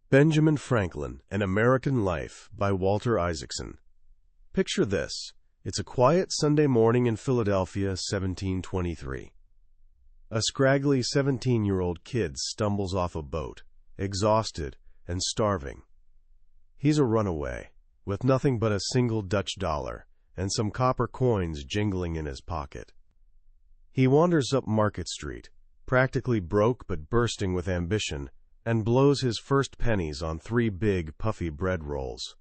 Benjamin Franklin, An American Life by Walter Isaacson. Picture this. It's a quiet Sunday morning in Philadelphia, 1723. A scraggly 17-year-old kid stumbles off a boat, exhausted and starving. He's a runaway, with nothing but a single Dutch dollar and some copper coins jingling in his pocket. He wanders up Market Street, practically broke but bursting with ambition, and blows his first pennies on 3 big, puffy bread rolls.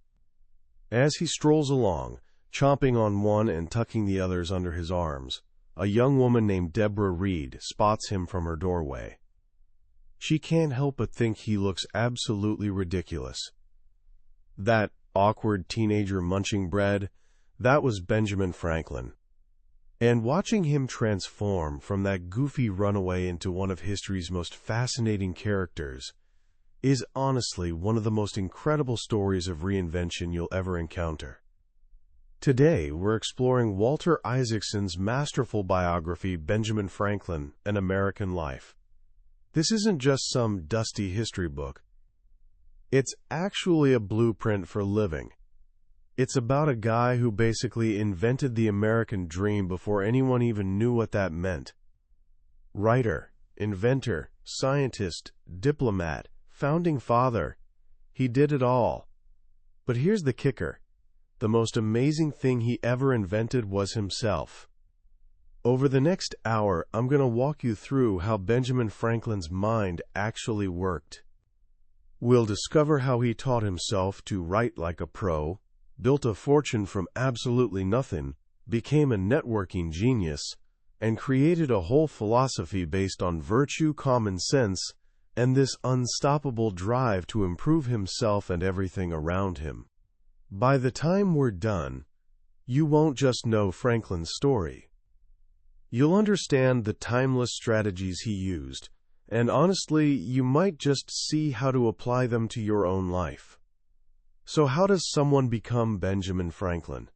As he strolls along, chomping on one and tucking the others under his arms, a young woman named Deborah Reed spots him from her doorway. She can't help but think he looks absolutely ridiculous. That awkward teenager munching bread, that was Benjamin Franklin. And watching him transform from that goofy runaway into one of history's most fascinating characters is honestly one of the most incredible stories of reinvention you'll ever encounter. Today, we're exploring Walter Isaacson's masterful biography, Benjamin Franklin, An American Life. This isn't just some dusty history book. It's actually a blueprint for living. It's about a guy who basically invented the American dream before anyone even knew what that meant. Writer, inventor, scientist, diplomat, founding father. He did it all. But here's the kicker. The most amazing thing he ever invented was himself. Over the next hour, I'm going to walk you through how Benjamin Franklin's mind actually worked. We'll discover how he taught himself to write like a pro, built a fortune from absolutely nothing, became a networking genius, and created a whole philosophy based on virtue, common sense, and this unstoppable drive to improve himself and everything around him. By the time we're done, you won't just know Franklin's story. You'll understand the timeless strategies he used, and honestly, you might just see how to apply them to your own life. So how does someone become Benjamin Franklin?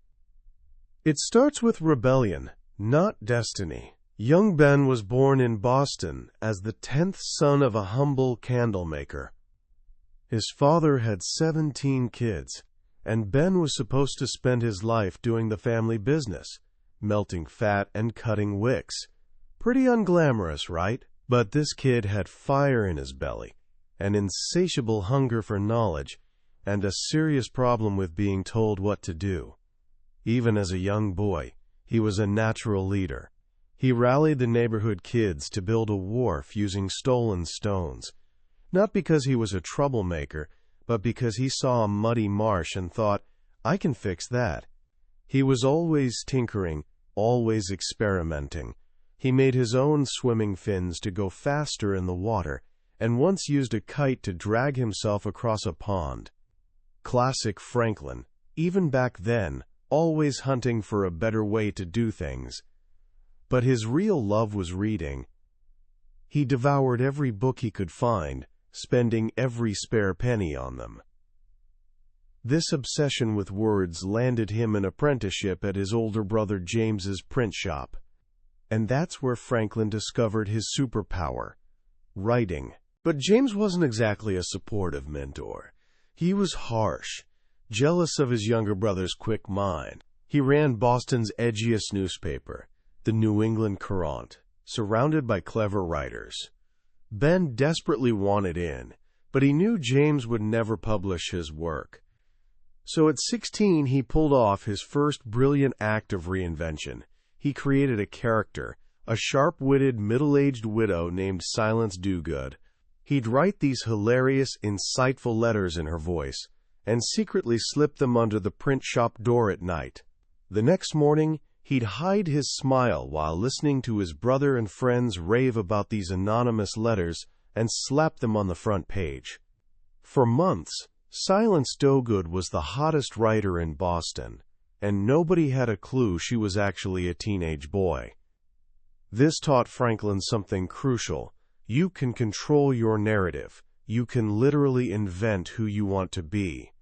It starts with rebellion, not destiny. Young Ben was born in Boston as the 10th son of a humble candle maker. His father had 17 kids, and Ben was supposed to spend his life doing the family business, melting fat and cutting wicks. Pretty unglamorous, right? But this kid had fire in his belly, an insatiable hunger for knowledge, and a serious problem with being told what to do. Even as a young boy, he was a natural leader. He rallied the neighborhood kids to build a wharf using stolen stones, not because he was a troublemaker, but because he saw a muddy marsh and thought, I can fix that. He was always tinkering, always experimenting. He made his own swimming fins to go faster in the water, and once used a kite to drag himself across a pond. Classic Franklin, even back then, always hunting for a better way to do things. But his real love was reading. He devoured every book he could find, spending every spare penny on them. This obsession with words landed him an apprenticeship at his older brother James's print shop. And that's where Franklin discovered his superpower, writing. But James wasn't exactly a supportive mentor. He was harsh, jealous of his younger brother's quick mind. He ran Boston's edgiest newspaper, the New England Courant, surrounded by clever writers. Ben desperately wanted in, but he knew James would never publish his work. So at 16, he pulled off his first brilliant act of reinvention. He created a character, a sharp-witted, middle-aged widow named Silence Dogood. He'd write these hilarious, insightful letters in her voice, and secretly slip them under the print shop door at night. The next morning, he'd hide his smile while listening to his brother and friends rave about these anonymous letters and slap them on the front page. For months, Silence Dogood was the hottest writer in Boston, and nobody had a clue she was actually a teenage boy. This taught Franklin something crucial. You can control your narrative. You can literally invent who you want to be.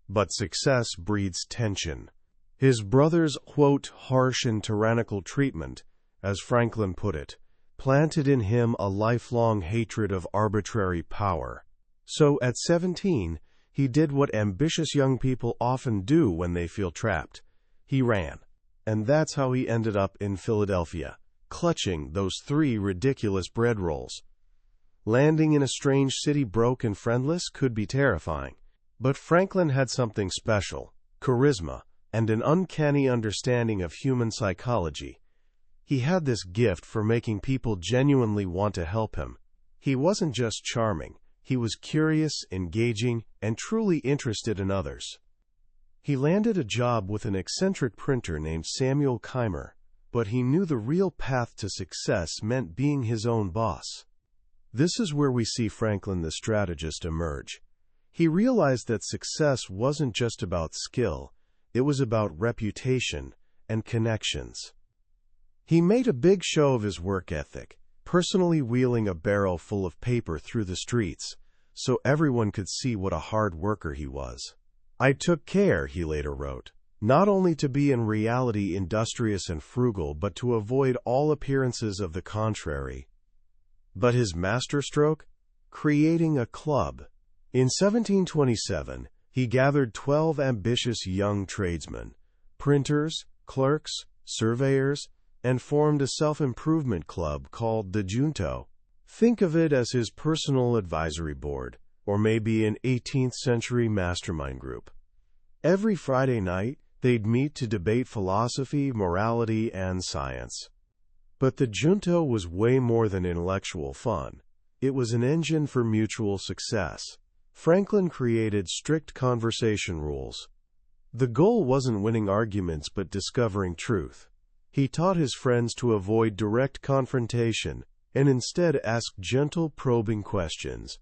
But success breeds tension. His brother's, quote, harsh and tyrannical treatment, as Franklin put it, planted in him a lifelong hatred of arbitrary power. So at 17, he did what ambitious young people often do when they feel trapped. He ran. And that's how he ended up in Philadelphia, clutching those 3 ridiculous bread rolls. Landing in a strange city broke and friendless could be terrifying. But Franklin had something special: charisma, and an uncanny understanding of human psychology. He had this gift for making people genuinely want to help him. He wasn't just charming. He was curious, engaging, and truly interested in others. He landed a job with an eccentric printer named Samuel Keimer, but he knew the real path to success meant being his own boss. This is where we see Franklin the strategist emerge. He realized that success wasn't just about skill, it was about reputation and connections. He made a big show of his work ethic, personally wheeling a barrel full of paper through the streets, so everyone could see what a hard worker he was. "I took care," he later wrote, "not only to be in reality industrious and frugal, but to avoid all appearances of the contrary." But his masterstroke? Creating a club. In 1727, he gathered 12 ambitious young tradesmen, printers, clerks, surveyors, and formed a self-improvement club called the Junto. Think of it as his personal advisory board, or maybe an 18th-century mastermind group. Every Friday night, they'd meet to debate philosophy, morality, and science. But the Junto was way more than intellectual fun. It was an engine for mutual success. Franklin created strict conversation rules. The goal wasn't winning arguments but discovering truth. He taught his friends to avoid direct confrontation and instead ask gentle, probing questions.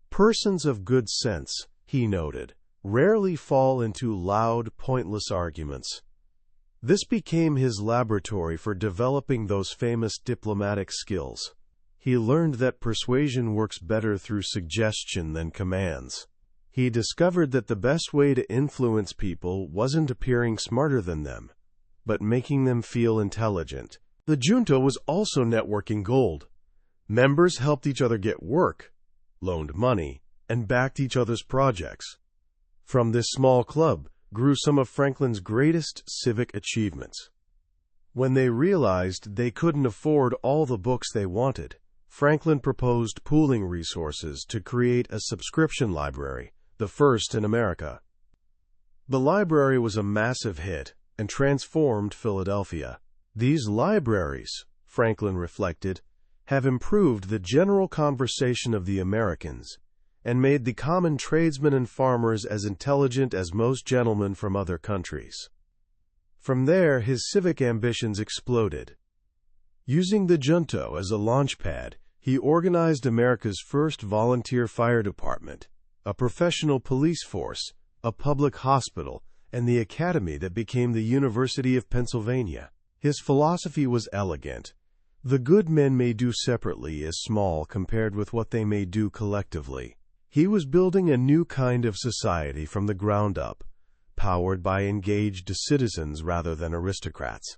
Persons of good sense, he noted, rarely fall into loud, pointless arguments. This became his laboratory for developing those famous diplomatic skills. He learned that persuasion works better through suggestion than commands. He discovered that the best way to influence people wasn't appearing smarter than them, but making them feel intelligent. The Junto was also networking gold. Members helped each other get work, loaned money, and backed each other's projects. From this small club grew some of Franklin's greatest civic achievements. When they realized they couldn't afford all the books they wanted, Franklin proposed pooling resources to create a subscription library, the first in America. The library was a massive hit and transformed Philadelphia. "These libraries," Franklin reflected, "have improved the general conversation of the Americans and made the common tradesmen and farmers as intelligent as most gentlemen from other countries." From there, his civic ambitions exploded. Using the Junto as a launchpad, he organized America's first volunteer fire department, a professional police force, a public hospital, and the academy that became the University of Pennsylvania. His philosophy was elegant. The good men may do separately is small compared with what they may do collectively. He was building a new kind of society from the ground up, powered by engaged citizens rather than aristocrats.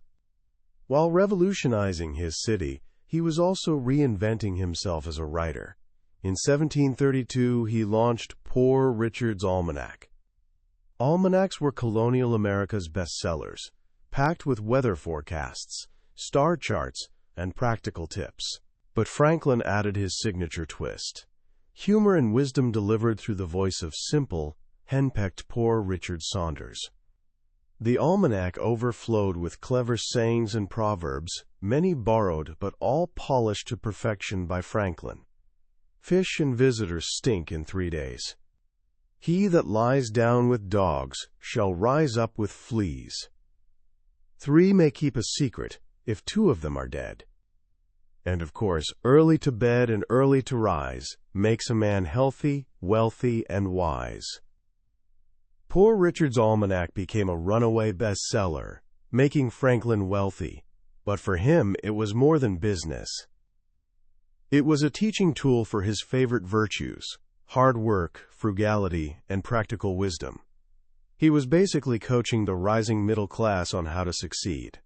While revolutionizing his city, he was also reinventing himself as a writer. In 1732, he launched Poor Richard's Almanac. Almanacs were colonial America's bestsellers, packed with weather forecasts, star charts, and practical tips. But Franklin added his signature twist: humor and wisdom delivered through the voice of simple, henpecked Poor Richard Saunders. The almanac overflowed with clever sayings and proverbs, many borrowed but all polished to perfection by Franklin. Fish and visitors stink in 3 days. He that lies down with dogs shall rise up with fleas. 3 may keep a secret if 2 of them are dead. And of course, early to bed and early to rise makes a man healthy, wealthy, and wise. Poor Richard's Almanac became a runaway bestseller, making Franklin wealthy. But for him, it was more than business. It was a teaching tool for his favorite virtues: hard work, frugality, and practical wisdom. He was basically coaching the rising middle class on how to succeed.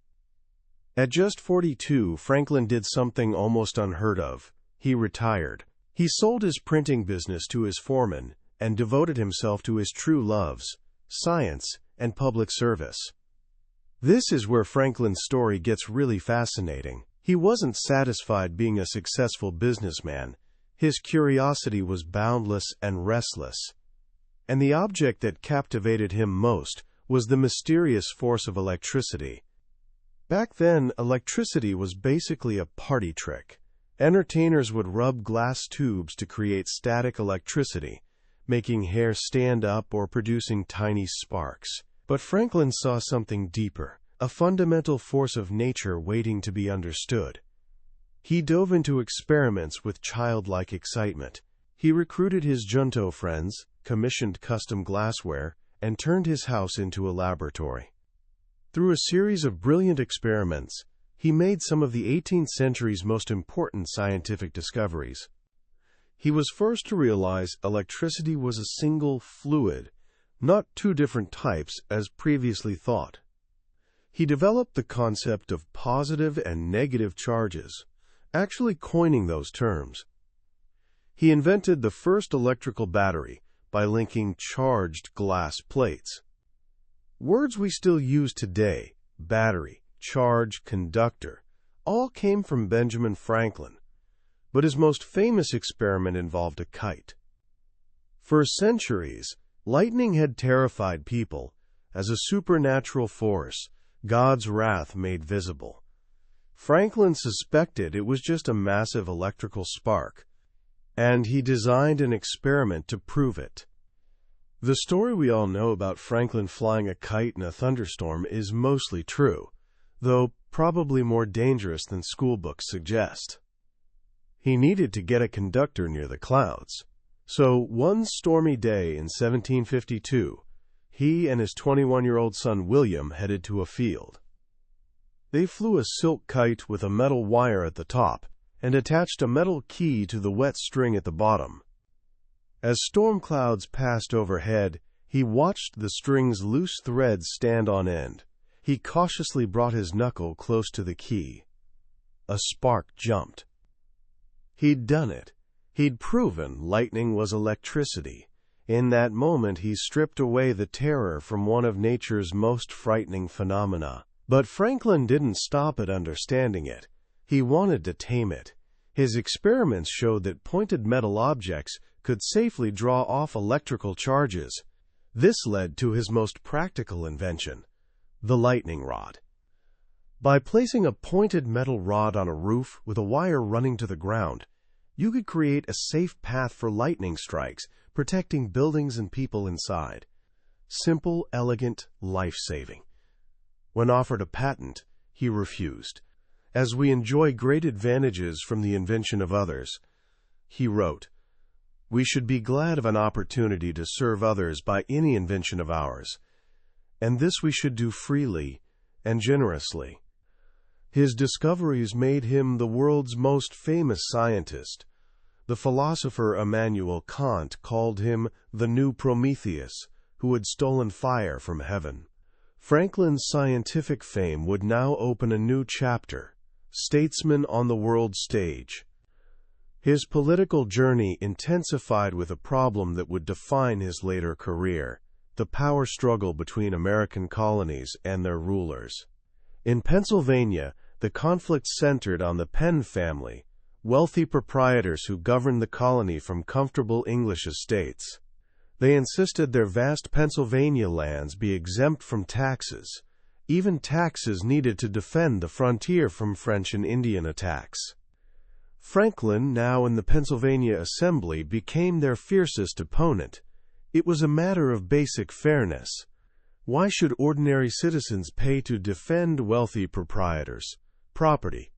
At just 42, Franklin did something almost unheard of. He retired. He sold his printing business to his foreman and devoted himself to his true loves, science and public service. This is where Franklin's story gets really fascinating. He wasn't satisfied being a successful businessman. His curiosity was boundless and restless. And the object that captivated him most was the mysterious force of electricity. Back then, electricity was basically a party trick. Entertainers would rub glass tubes to create static electricity, making hair stand up or producing tiny sparks. But Franklin saw something deeper, a fundamental force of nature waiting to be understood. He dove into experiments with childlike excitement. He recruited his junto friends, commissioned custom glassware, and turned his house into a laboratory. Through a series of brilliant experiments, he made some of the 18th century's most important scientific discoveries. He was first to realize electricity was a single fluid, not two different types as previously thought. He developed the concept of positive and negative charges, actually coining those terms. He invented the first electrical battery by linking charged glass plates. Words we still use today, battery, charge, conductor, all came from Benjamin Franklin, but his most famous experiment involved a kite. For centuries, lightning had terrified people as a supernatural force, God's wrath made visible. Franklin suspected it was just a massive electrical spark, and he designed an experiment to prove it. The story we all know about Franklin flying a kite in a thunderstorm is mostly true, though probably more dangerous than schoolbooks suggest. He needed to get a conductor near the clouds. So one stormy day in 1752, he and his 21-year-old son William headed to a field. They flew a silk kite with a metal wire at the top and attached a metal key to the wet string at the bottom. As storm clouds passed overhead, he watched the string's loose threads stand on end. He cautiously brought his knuckle close to the key. A spark jumped. He'd done it. He'd proven lightning was electricity. In that moment, he stripped away the terror from one of nature's most frightening phenomena. But Franklin didn't stop at understanding it. He wanted to tame it. His experiments showed that pointed metal objects could safely draw off electrical charges. This led to his most practical invention, the lightning rod. By placing a pointed metal rod on a roof with a wire running to the ground, you could create a safe path for lightning strikes, protecting buildings and people inside. Simple, elegant, life-saving. When offered a patent, he refused. As we enjoy great advantages from the invention of others, he wrote, "We should be glad of an opportunity to serve others by any invention of ours, and this we should do freely and generously." His discoveries made him the world's most famous scientist. The philosopher Immanuel Kant called him the new Prometheus, who had stolen fire from heaven. Franklin's scientific fame would now open a new chapter, statesman on the world stage. His political journey intensified with a problem that would define his later career, the power struggle between American colonies and their rulers. In Pennsylvania, the conflict centered on the Penn family, wealthy proprietors who governed the colony from comfortable English estates. They insisted their vast Pennsylvania lands be exempt from taxes, even taxes needed to defend the frontier from French and Indian attacks. Franklin, now in the Pennsylvania Assembly, became their fiercest opponent. It was a matter of basic fairness. Why should ordinary citizens pay to defend wealthy proprietors' property?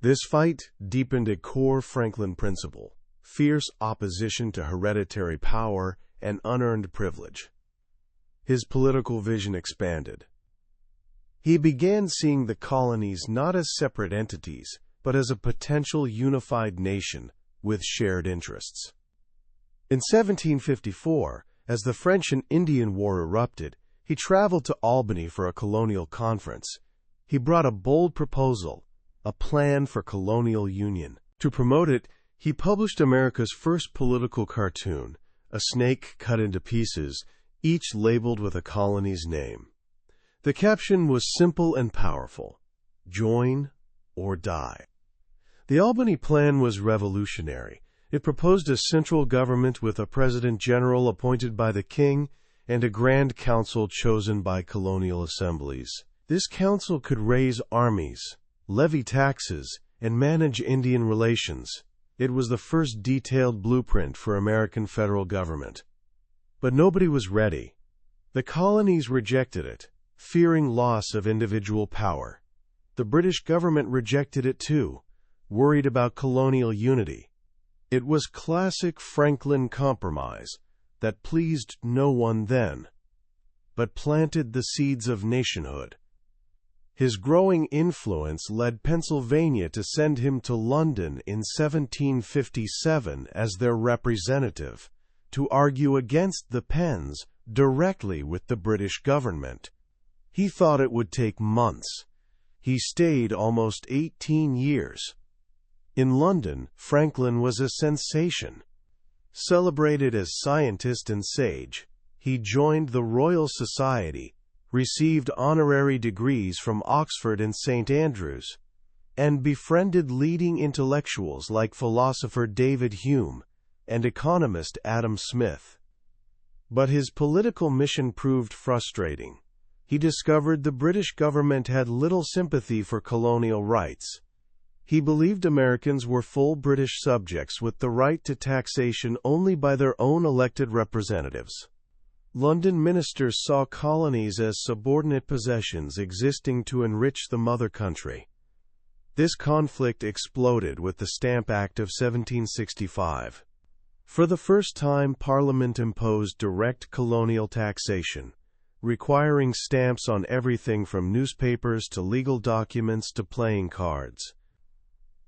This fight deepened a core Franklin principle: fierce opposition to hereditary power and unearned privilege. His political vision expanded. He began seeing the colonies not as separate entities, but as a potential unified nation with shared interests. In 1754, as the French and Indian War erupted, he traveled to Albany for a colonial conference. He brought a bold proposal, a plan for colonial union. To promote it, He published America's first political cartoon, a snake cut into pieces, each labeled with a colony's name. The caption was simple and powerful: "Join or die." The Albany Plan was revolutionary. It proposed a central government with a president-general appointed by the king and a grand council chosen by colonial assemblies. This council could raise armies, levy taxes, and manage Indian relations. It was the first detailed blueprint for American federal government. But nobody was ready. The colonies rejected it, fearing loss of individual power. The British government rejected it too, worried about colonial unity. It was classic Franklin compromise that pleased no one then, but planted the seeds of nationhood. His growing influence led Pennsylvania to send him to London in 1757 as their representative, to argue against the pens directly with the British government. He thought it would take months. He stayed almost 18 years. In London, Franklin was a sensation. Celebrated as scientist and sage, he joined the Royal Society, received honorary degrees from Oxford and St. Andrews, and befriended leading intellectuals like philosopher David Hume and economist Adam Smith. But his political mission proved frustrating. He discovered the British government had little sympathy for colonial rights. He believed Americans were full British subjects with the right to taxation only by their own elected representatives. London ministers saw colonies as subordinate possessions existing to enrich the mother country. This conflict exploded with the Stamp Act of 1765. For the first time, Parliament imposed direct colonial taxation, requiring stamps on everything from newspapers to legal documents to playing cards.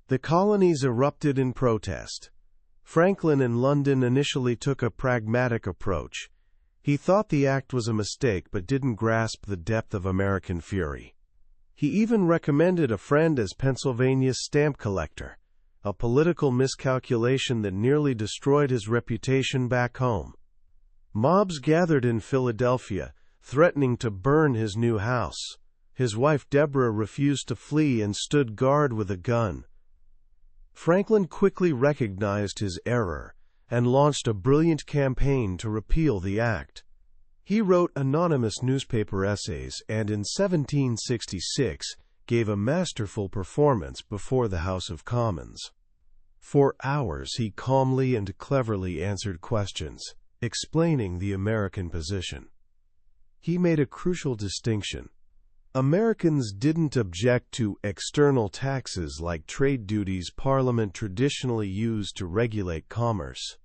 The colonies erupted in protest. Franklin in London initially took a pragmatic approach. He thought the act was a mistake but didn't grasp the depth of American fury. He even recommended a friend as Pennsylvania's stamp collector, a political miscalculation that nearly destroyed his reputation back home. Mobs gathered in Philadelphia, threatening to burn his new house. His wife Deborah refused to flee and stood guard with a gun. Franklin quickly recognized his error and launched a brilliant campaign to repeal the act. He wrote anonymous newspaper essays and in 1766 gave a masterful performance before the House of Commons. For hours he calmly and cleverly answered questions, explaining the American position. He made a crucial distinction. Americans didn't object to external taxes like trade duties Parliament traditionally used to regulate commerce.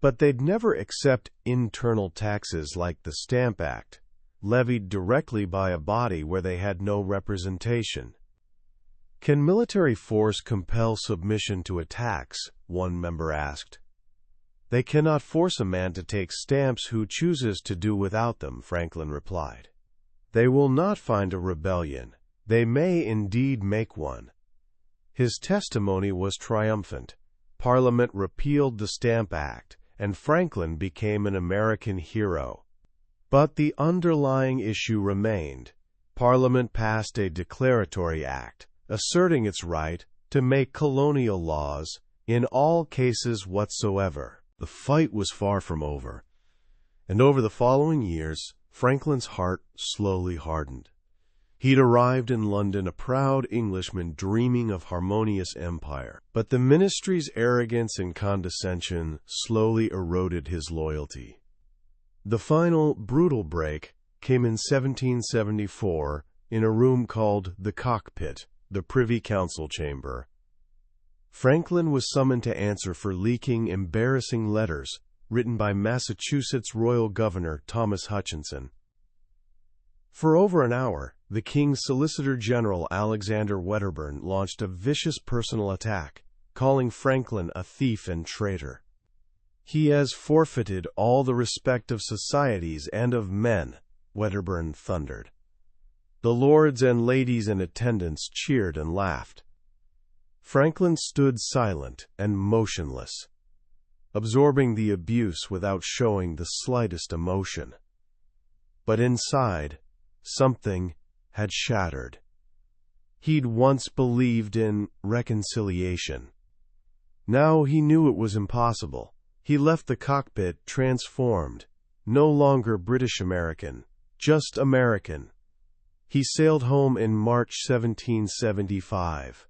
But they'd never accept internal taxes like the Stamp Act, levied directly by a body where they had no representation. Can military force compel submission to a tax? One member asked. They cannot force a man to take stamps who chooses to do without them, Franklin replied. They will not find a rebellion. They may indeed make one. His testimony was triumphant. Parliament repealed the Stamp Act, and Franklin became an American hero. But the underlying issue remained. Parliament passed a declaratory act, asserting its right to make colonial laws in all cases whatsoever. The fight was far from over, and over the following years, Franklin's heart slowly hardened. He'd arrived in London a proud Englishman dreaming of harmonious empire, but the ministry's arrogance and condescension slowly eroded his loyalty. The final, brutal break came in 1774 in a room called the Cockpit, the Privy Council chamber. Franklin was summoned to answer for leaking embarrassing letters written by Massachusetts Royal Governor Thomas Hutchinson. For over an hour, the King's Solicitor General Alexander Wedderburn launched a vicious personal attack, calling Franklin a thief and traitor. He has forfeited all the respect of societies and of men, Wedderburn thundered. The lords and ladies in attendance cheered and laughed. Franklin stood silent and motionless, absorbing the abuse without showing the slightest emotion. But inside, something had shattered. He'd once believed in reconciliation. Now he knew it was impossible. He left the cockpit transformed, no longer British American, just American. He sailed home in March 1775.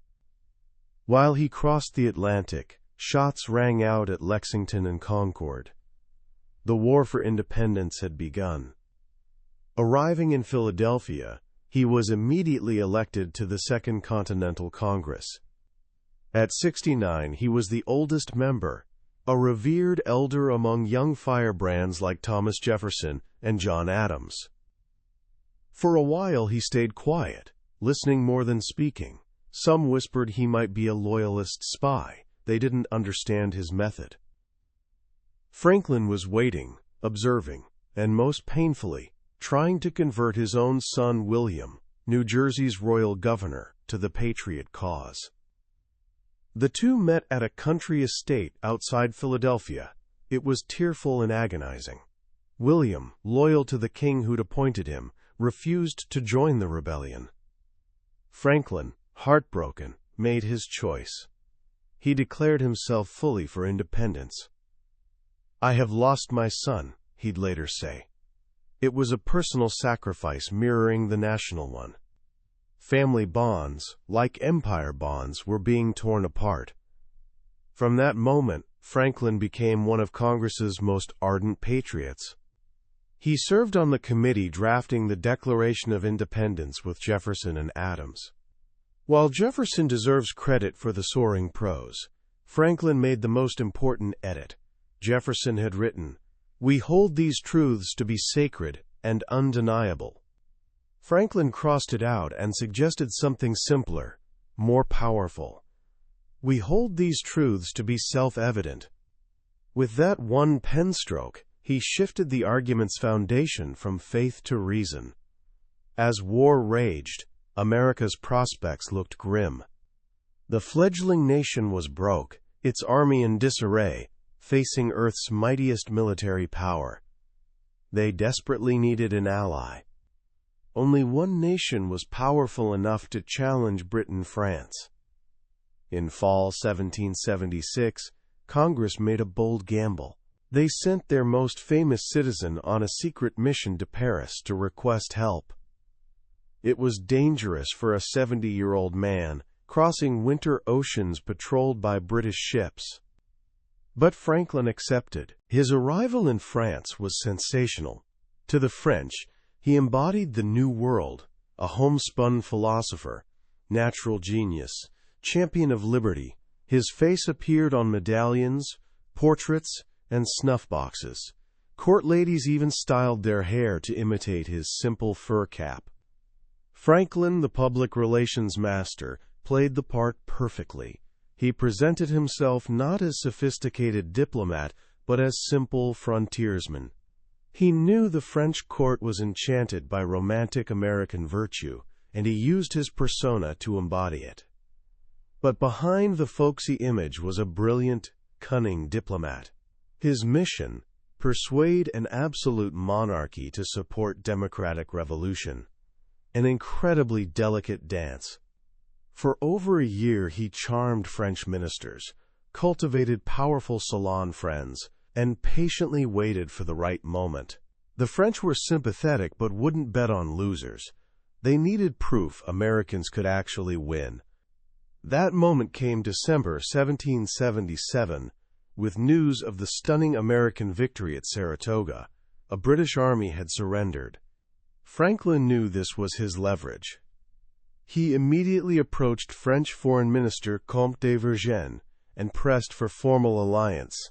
While he crossed the Atlantic, shots rang out at Lexington and Concord. The war for independence had begun. Arriving in Philadelphia, he was immediately elected to the Second Continental Congress. At 69, he was the oldest member, a revered elder among young firebrands like Thomas Jefferson and John Adams. For a while he stayed quiet, listening more than speaking. Some whispered he might be a loyalist spy. They didn't understand his method. Franklin was waiting, observing, and most painfully, trying to convert his own son William, New Jersey's royal governor, to the patriot cause. The two met at a country estate outside Philadelphia. It was tearful and agonizing. William, loyal to the king who'd appointed him, refused to join the rebellion. Franklin, heartbroken, made his choice. He declared himself fully for independence. "I have lost my son," he'd later say. It was a personal sacrifice mirroring the national one. Family bonds, like empire bonds, were being torn apart. From that moment, Franklin became one of Congress's most ardent patriots. He served on the committee drafting the Declaration of Independence with Jefferson and Adams. While Jefferson deserves credit for the soaring prose, Franklin made the most important edit. Jefferson had written, "We hold these truths to be sacred and undeniable." Franklin crossed it out and suggested something simpler, more powerful. "We hold these truths to be self-evident." With that one pen stroke, he shifted the argument's foundation from faith to reason. As war raged, America's prospects looked grim. The fledgling nation was broke, its army in disarray, facing Earth's mightiest military power. They desperately needed an ally. Only one nation was powerful enough to challenge Britain-France. In fall 1776, Congress made a bold gamble. They sent their most famous citizen on a secret mission to Paris to request help. It was dangerous for a 70-year-old man, crossing winter oceans patrolled by British ships. But Franklin accepted. His arrival in France was sensational. To the French, he embodied the New World, a homespun philosopher, natural genius, champion of liberty. His face appeared on medallions, portraits, and snuff boxes. Court ladies even styled their hair to imitate his simple fur cap. Franklin, the public relations master, played the part perfectly. He presented himself not as sophisticated diplomat, but as simple frontiersman. He knew the French court was enchanted by romantic American virtue, and he used his persona to embody it. But behind the folksy image was a brilliant, cunning diplomat. His mission: persuade an absolute monarchy to support democratic revolution. An incredibly delicate dance. For over a year he charmed French ministers, cultivated powerful salon friends, and patiently waited for the right moment. The French were sympathetic but wouldn't bet on losers. They needed proof Americans could actually win. That moment came December 1777, with news of the stunning American victory at Saratoga. A British army had surrendered. Franklin knew this was his leverage. He immediately approached French Foreign Minister Comte de Vergennes and pressed for formal alliance.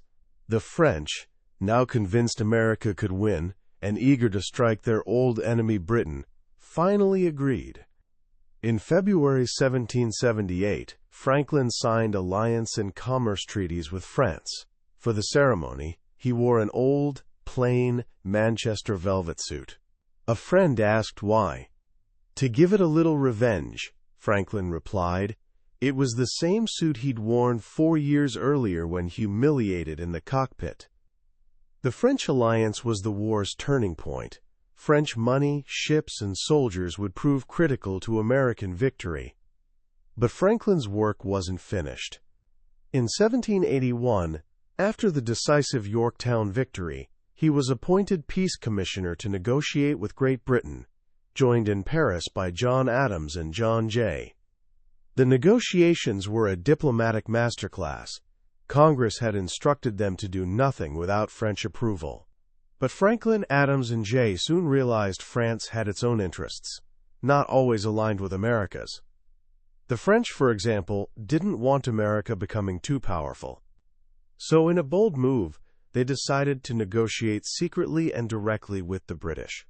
The French, now convinced America could win and eager to strike their old enemy Britain, finally agreed. In February 1778, Franklin signed alliance and commerce treaties with France. For the ceremony, he wore an old, plain Manchester velvet suit. A friend asked why. "To give it a little revenge," Franklin replied. It was the same suit he'd worn 4 years earlier when humiliated in the cockpit. The French alliance was the war's turning point. French money, ships, and soldiers would prove critical to American victory. But Franklin's work wasn't finished. In 1781, after the decisive Yorktown victory, he was appointed peace commissioner to negotiate with Great Britain, joined in Paris by John Adams and John Jay. The negotiations were a diplomatic masterclass. Congress had instructed them to do nothing without French approval. But Franklin, Adams, and Jay soon realized France had its own interests, not always aligned with America's. The French, for example, didn't want America becoming too powerful. So in a bold move, they decided to negotiate secretly and directly with the British.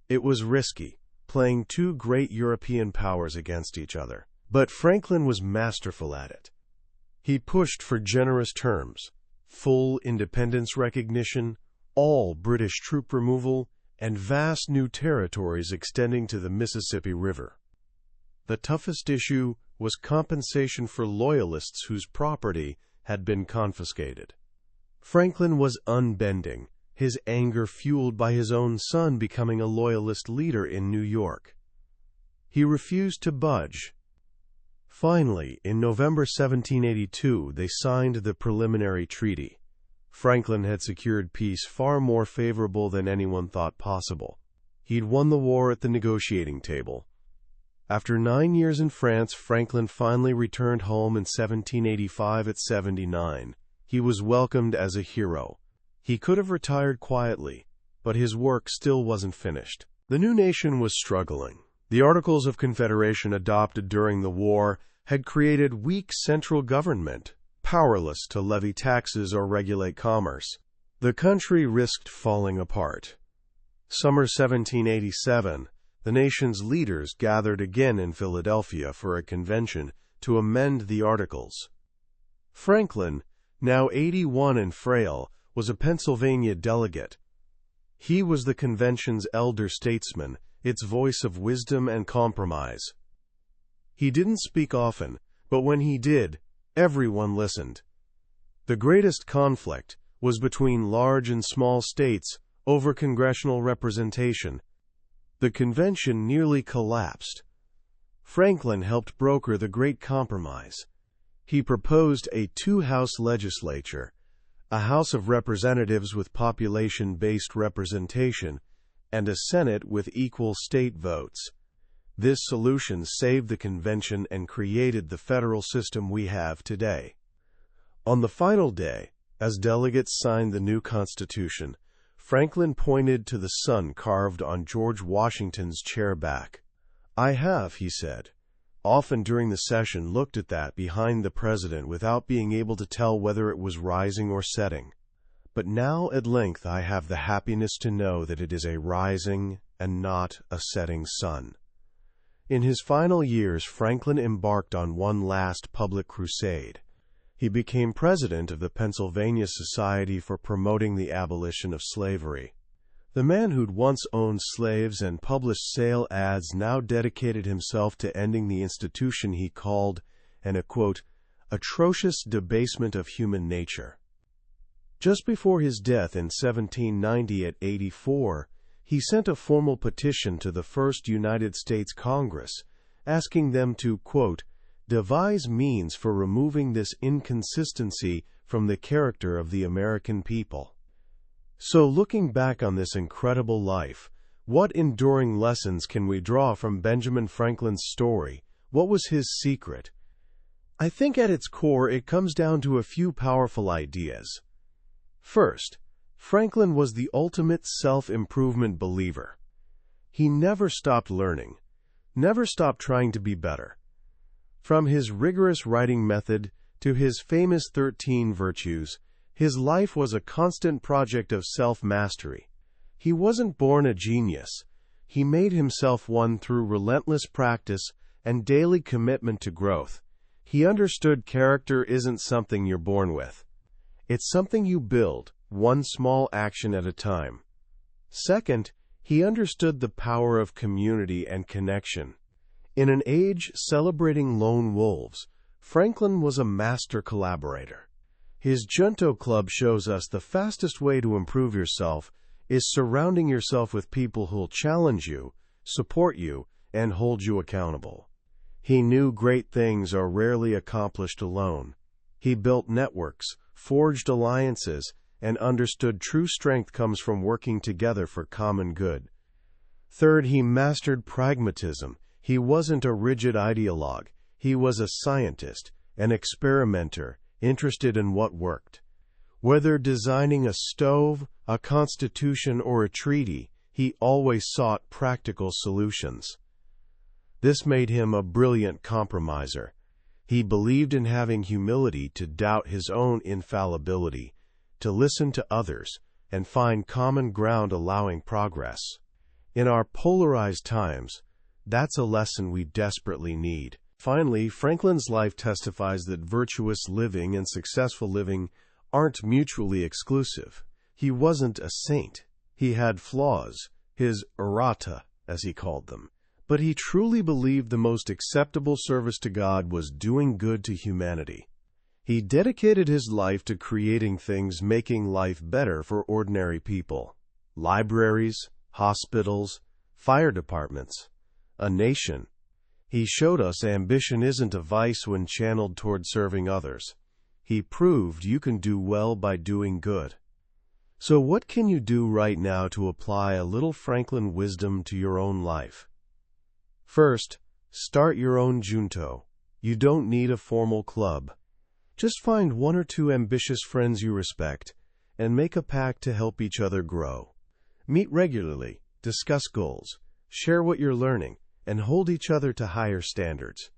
It was risky, playing two great European powers against each other. But Franklin was masterful at it. He pushed for generous terms, full independence recognition, all British troop removal, and vast new territories extending to the Mississippi River. The toughest issue was compensation for loyalists whose property had been confiscated. Franklin was unbending, his anger fueled by his own son becoming a loyalist leader in New York. He refused to budge. Finally, in November 1782, they signed the preliminary treaty. Franklin had secured peace far more favorable than anyone thought possible. He'd won the war at the negotiating table. After 9 years in France, Franklin finally returned home in 1785 at 79. He was welcomed as a hero. He could have retired quietly, but his work still wasn't finished. The new nation was struggling. The Articles of Confederation adopted during the war had created weak central government, powerless to levy taxes or regulate commerce. The country risked falling apart. Summer 1787, the nation's leaders gathered again in Philadelphia for a convention to amend the Articles. Franklin, now 81 and frail, was a Pennsylvania delegate. He was the convention's elder statesman, its voice of wisdom and compromise. He didn't speak often, but when he did, everyone listened. The greatest conflict was between large and small states over congressional representation. The convention nearly collapsed. Franklin helped broker the Great Compromise. He proposed a two-house legislature, a House of Representatives with population-based representation, and a Senate with equal state votes. This solution saved the convention and created the federal system we have today. On the final day, as delegates signed the new Constitution, Franklin pointed to the sun carved on George Washington's chair back. "I have," he said, often during the session looked at that behind the president without being able to tell whether it was rising or setting. But now at length I have the happiness to know that it is a rising and not a setting sun. In his final years, Franklin embarked on one last public crusade. He became president of the Pennsylvania Society for Promoting the Abolition of Slavery. The man who'd once owned slaves and published sale ads now dedicated himself to ending the institution he called an, quote, atrocious debasement of human nature. Just before his death in 1790 at 84, he sent a formal petition to the First United States Congress, asking them to, quote, devise means for removing this inconsistency from the character of the American people. So looking back on this incredible life, what enduring lessons can we draw from Benjamin Franklin's story? What was his secret? I think at its core it comes down to a few powerful ideas. First, Franklin was the ultimate self-improvement believer. He never stopped learning, never stopped trying to be better. From his rigorous writing method to his famous 13 virtues, his life was a constant project of self-mastery. He wasn't born a genius. He made himself one through relentless practice and daily commitment to growth. He understood character isn't something you're born with. It's something you build, one small action at a time. Second, he understood the power of community and connection. In an age celebrating lone wolves, Franklin was a master collaborator. His Junto Club shows us the fastest way to improve yourself is surrounding yourself with people who'll challenge you, support you, and hold you accountable. He knew great things are rarely accomplished alone. He built networks, forged alliances, and understood true strength comes from working together for common good. Third, he mastered pragmatism. He wasn't a rigid ideologue. He was a scientist, an experimenter, interested in what worked. Whether designing a stove, a constitution, or a treaty, he always sought practical solutions. This made him a brilliant compromiser. He believed in having humility to doubt his own infallibility, to listen to others, and find common ground, allowing progress. In our polarized times, that's a lesson we desperately need. Finally, Franklin's life testifies that virtuous living and successful living aren't mutually exclusive. He wasn't a saint. He had flaws, his errata, as he called them. But he truly believed the most acceptable service to God was doing good to humanity. He dedicated his life to creating things making life better for ordinary people. Libraries, hospitals, fire departments, a nation. He showed us ambition isn't a vice when channeled toward serving others. He proved you can do well by doing good. So what can you do right now to apply a little Franklin wisdom to your own life? First, start your own junto. You don't need a formal club. Just find one or two ambitious friends you respect and make a pact to help each other grow. Meet regularly, discuss goals, share what you're learning, and hold each other to higher standards.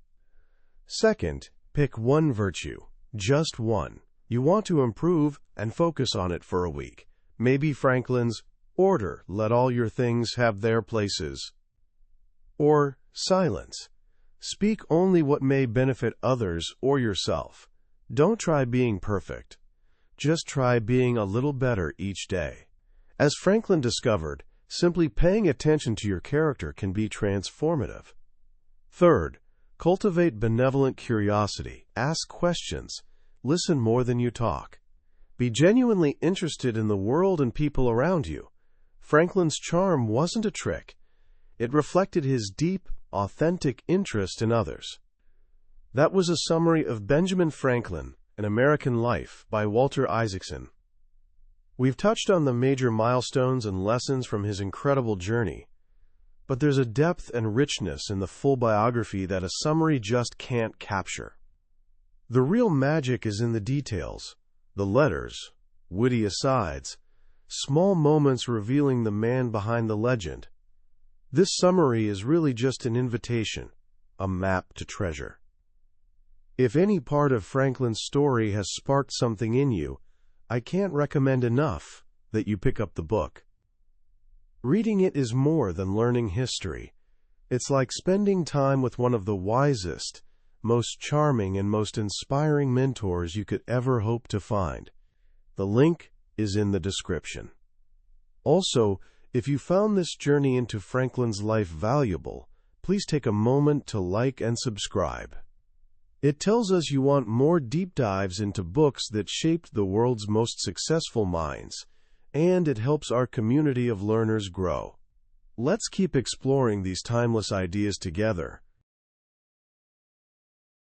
Second, pick one virtue, just one. You want to improve and focus on it for a week. Maybe Franklin's order, let all your things have their places. Or silence. Speak only what may benefit others or yourself. Don't try being perfect. Just try being a little better each day. As Franklin discovered, simply paying attention to your character can be transformative. Third, cultivate benevolent curiosity. Ask questions. Listen more than you talk. Be genuinely interested in the world and people around you. Franklin's charm wasn't a trick. It reflected his deep, authentic interest in others. That was a summary of Benjamin Franklin, An American Life by Walter Isaacson. We've touched on the major milestones and lessons from his incredible journey, but there's a depth and richness in the full biography that a summary just can't capture. The real magic is in the details, the letters, witty asides, small moments revealing the man behind the legend. This summary is really just an invitation, a map to treasure. If any part of Franklin's story has sparked something in you, I can't recommend enough that you pick up the book. Reading it is more than learning history. It's like spending time with one of the wisest, most charming, and most inspiring mentors you could ever hope to find. The link is in the description. Also, if you found this journey into Franklin's life valuable, please take a moment to like and subscribe. It tells us you want more deep dives into books that shaped the world's most successful minds, and it helps our community of learners grow. Let's keep exploring these timeless ideas together.